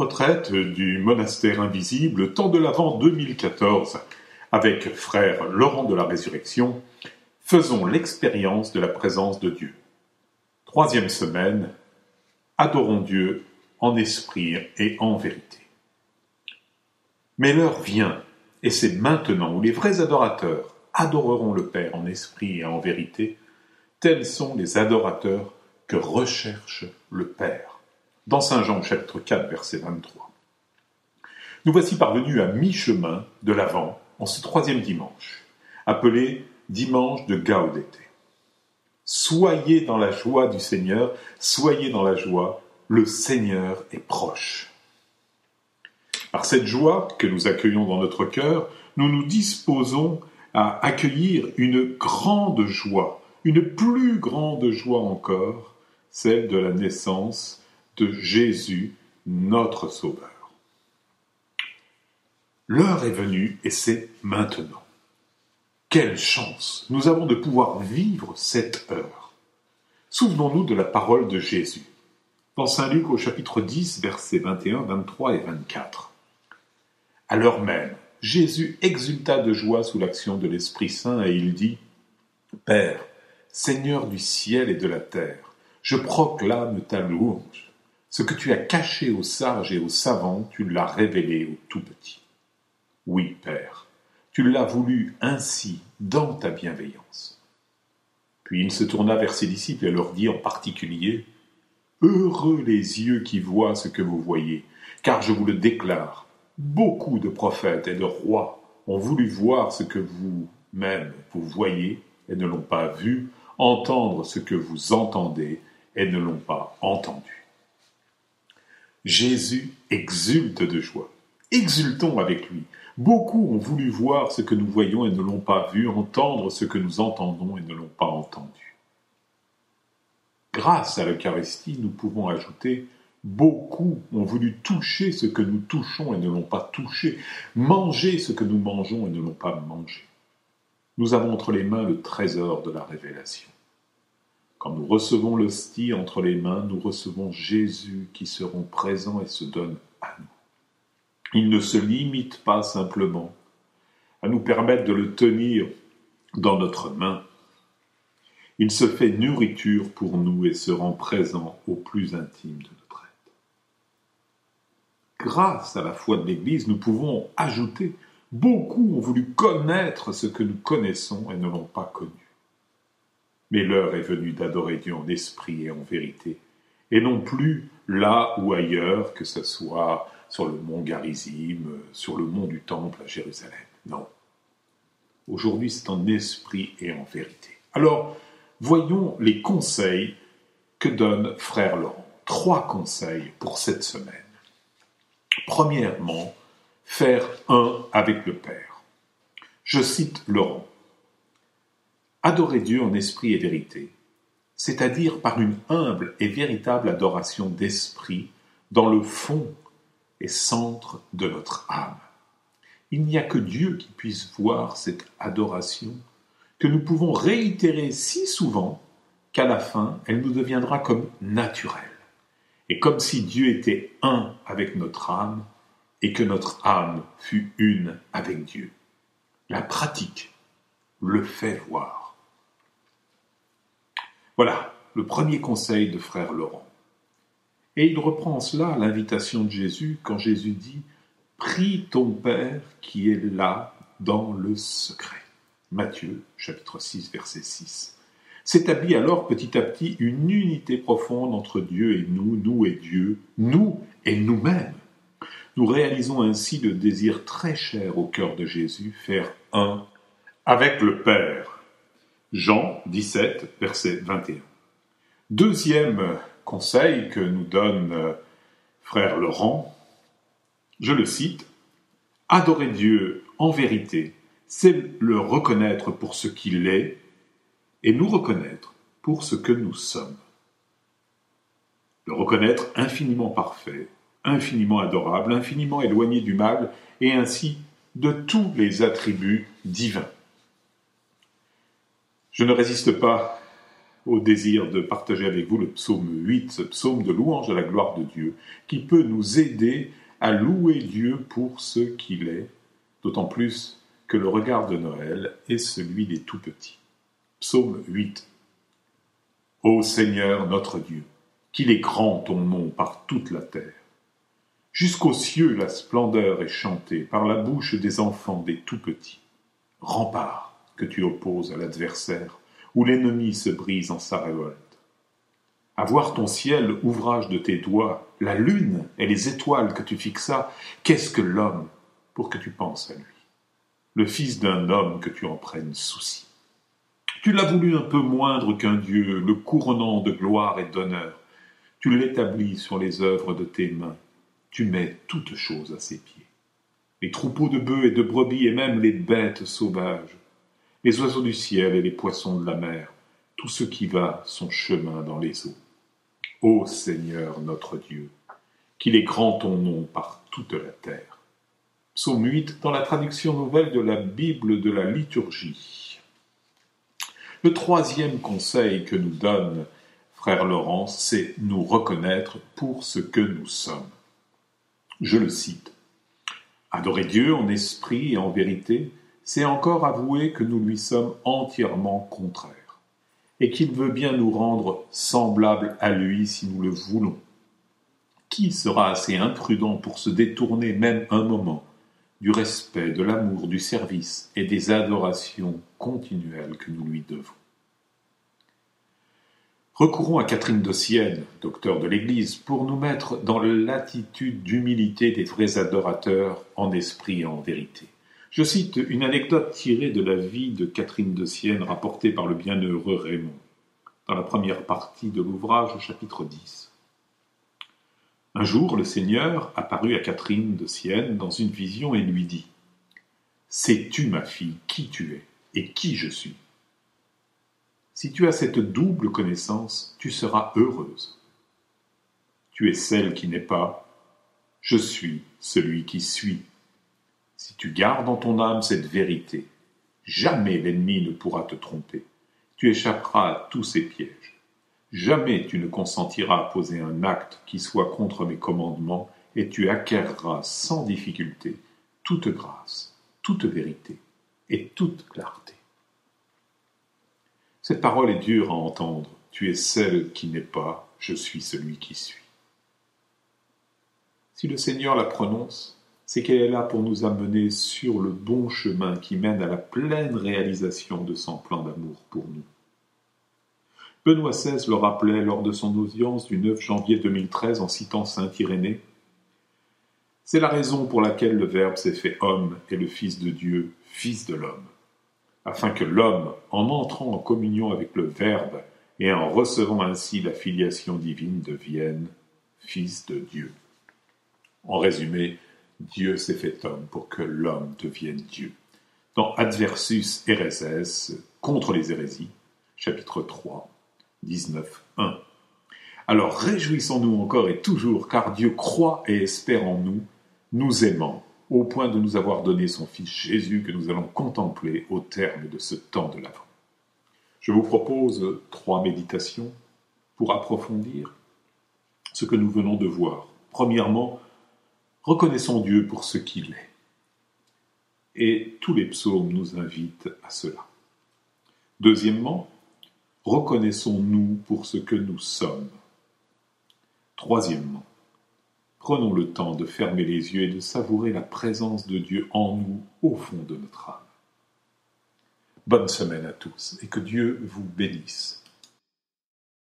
Retraite du monastère invisible, temps de l'Avent 2014, avec frère Laurent de la Résurrection, faisons l'expérience de la présence de Dieu. 3e semaine, adorons Dieu en esprit et en vérité. Mais l'heure vient, et c'est maintenant où les vrais adorateurs adoreront le Père en esprit et en vérité. Tels sont les adorateurs que recherche le Père. Dans Saint Jean chapitre 4, verset 23. Nous voici parvenus à mi-chemin de l'Avent en ce 3e dimanche, appelé dimanche de Gaudete. Soyez dans la joie du Seigneur, soyez dans la joie, le Seigneur est proche. Par cette joie que nous accueillons dans notre cœur, nous nous disposons à accueillir une grande joie, une plus grande joie encore, celle de la naissance de Jésus, notre Sauveur. L'heure est venue et c'est maintenant. Quelle chance nous avons de pouvoir vivre cette heure. Souvenons-nous de la parole de Jésus. Dans Saint Luc au chapitre 10, versets 21, 23 et 24. À l'heure même, Jésus exulta de joie sous l'action de l'Esprit Saint et il dit « Père, Seigneur du ciel et de la terre, je proclame ta louange. Ce que tu as caché aux sages et aux savants, tu l'as révélé aux tout-petits. Oui, Père, tu l'as voulu ainsi dans ta bienveillance. » Puis il se tourna vers ses disciples et leur dit en particulier « Heureux les yeux qui voient ce que vous voyez, car je vous le déclare, beaucoup de prophètes et de rois ont voulu voir ce que vous-même vous voyez et ne l'ont pas vu, entendre ce que vous entendez et ne l'ont pas entendu. » Jésus exulte de joie. Exultons avec lui. Beaucoup ont voulu voir ce que nous voyons et ne l'ont pas vu, entendre ce que nous entendons et ne l'ont pas entendu. Grâce à l'Eucharistie, nous pouvons ajouter « Beaucoup ont voulu toucher ce que nous touchons et ne l'ont pas touché, manger ce que nous mangeons et ne l'ont pas mangé. » Nous avons entre les mains le trésor de la révélation. Quand nous recevons l'hostie entre les mains, nous recevons Jésus qui seront présents et se donne à nous. Il ne se limite pas simplement à nous permettre de le tenir dans notre main. Il se fait nourriture pour nous et se rend présent au plus intime de notre être. Grâce à la foi de l'Église, nous pouvons ajouter « Beaucoup ont voulu connaître ce que nous connaissons et ne l'ont pas connu. » Mais l'heure est venue d'adorer Dieu en esprit et en vérité, et non plus là ou ailleurs, que ce soit sur le mont Garizim, sur le mont du Temple à Jérusalem. Non. Aujourd'hui, c'est en esprit et en vérité. Alors, voyons les conseils que donne frère Laurent. 3 conseils pour cette semaine. Premièrement, faire un avec le Père. Je cite Laurent. Adorer Dieu en esprit et vérité, c'est-à-dire par une humble et véritable adoration d'esprit dans le fond et centre de notre âme. Il n'y a que Dieu qui puisse voir cette adoration que nous pouvons réitérer si souvent qu'à la fin, elle nous deviendra comme naturelle, et comme si Dieu était un avec notre âme et que notre âme fut une avec Dieu. La pratique le fait voir. Voilà le premier conseil de frère Laurent. Et il reprend cela l'invitation de Jésus quand Jésus dit « Prie ton Père qui est là dans le secret ». Matthieu, chapitre 6, verset 6. S'établit alors petit à petit une unité profonde entre Dieu et nous et Dieu, nous et nous-mêmes. Nous réalisons ainsi le désir très cher au cœur de Jésus, faire un avec le Père. Jean 17, verset 21. Deuxième conseil que nous donne frère Laurent, je le cite, « Adorer Dieu en vérité, c'est le reconnaître pour ce qu'il est et nous reconnaître pour ce que nous sommes. Le reconnaître infiniment parfait, infiniment adorable, infiniment éloigné du mal et ainsi de tous les attributs divins. » Je ne résiste pas au désir de partager avec vous le psaume 8, ce psaume de louange de la gloire de Dieu, qui peut nous aider à louer Dieu pour ce qu'il est, d'autant plus que le regard de Noël est celui des tout-petits. Psaume 8. Ô Seigneur notre Dieu, qu'il est grand ton nom par toute la terre. Jusqu'aux cieux la splendeur est chantée par la bouche des enfants des tout-petits. Rempart que tu opposes à l'adversaire, où l'ennemi se brise en sa révolte. À voir ton ciel, ouvrage de tes doigts, la lune et les étoiles que tu fixas, qu'est-ce que l'homme pour que tu penses à lui? Le fils d'un homme que tu en prennes souci. Tu l'as voulu un peu moindre qu'un Dieu, le couronnant de gloire et d'honneur. Tu l'établis sur les œuvres de tes mains. Tu mets toutes choses à ses pieds. Les troupeaux de bœufs et de brebis et même les bêtes sauvages, les oiseaux du ciel et les poissons de la mer, tout ce qui va son chemin dans les eaux. Ô Seigneur notre Dieu, qu'il est grand ton nom par toute la terre. Psaume 8 dans la traduction nouvelle de la Bible de la liturgie. Le troisième conseil que nous donne frère Laurence, c'est nous reconnaître pour ce que nous sommes. Je le cite. Adorer Dieu en esprit et en vérité, c'est encore avouer que nous lui sommes entièrement contraires, et qu'il veut bien nous rendre semblables à lui si nous le voulons. Qui sera assez imprudent pour se détourner même un moment du respect, de l'amour, du service et des adorations continuelles que nous lui devons? Recourons à Catherine de Sienne, docteur de l'Église, pour nous mettre dans l'attitude d'humilité des vrais adorateurs en esprit et en vérité. Je cite une anecdote tirée de la vie de Catherine de Sienne rapportée par le bienheureux Raymond, dans la première partie de l'ouvrage, chapitre 10. Un jour, le Seigneur apparut à Catherine de Sienne dans une vision et lui dit « Sais-tu, ma fille, qui tu es et qui je suis ? Si tu as cette double connaissance, tu seras heureuse. Tu es celle qui n'est pas, je suis celui qui suis. Si tu gardes en ton âme cette vérité, jamais l'ennemi ne pourra te tromper. Tu échapperas à tous ses pièges. Jamais tu ne consentiras à poser un acte qui soit contre mes commandements, et tu acquerras sans difficulté toute grâce, toute vérité et toute clarté. Cette parole est dure à entendre. Tu es celle qui n'est pas, je suis celui qui suis. Si le Seigneur la prononce, c'est qu'elle est là pour nous amener sur le bon chemin qui mène à la pleine réalisation de son plan d'amour pour nous. Benoît XVI le rappelait lors de son audience du 9 janvier 2013 en citant saint Irénée. C'est la raison pour laquelle le Verbe s'est fait homme et le Fils de Dieu, Fils de l'homme, afin que l'homme, en entrant en communion avec le Verbe et en recevant ainsi la filiation divine, devienne Fils de Dieu. En résumé, Dieu s'est fait homme pour que l'homme devienne Dieu. Dans Adversus Héréses, contre les hérésies, chapitre 3, 19.1. Alors réjouissons-nous encore et toujours, car Dieu croit et espère en nous, nous aimant, au point de nous avoir donné son Fils Jésus que nous allons contempler au terme de ce temps de l'Avent. Je vous propose 3 méditations pour approfondir ce que nous venons de voir. Premièrement, reconnaissons Dieu pour ce qu'il est. Et tous les psaumes nous invitent à cela. Deuxièmement, reconnaissons-nous pour ce que nous sommes. Troisièmement, prenons le temps de fermer les yeux et de savourer la présence de Dieu en nous, au fond de notre âme. Bonne semaine à tous et que Dieu vous bénisse.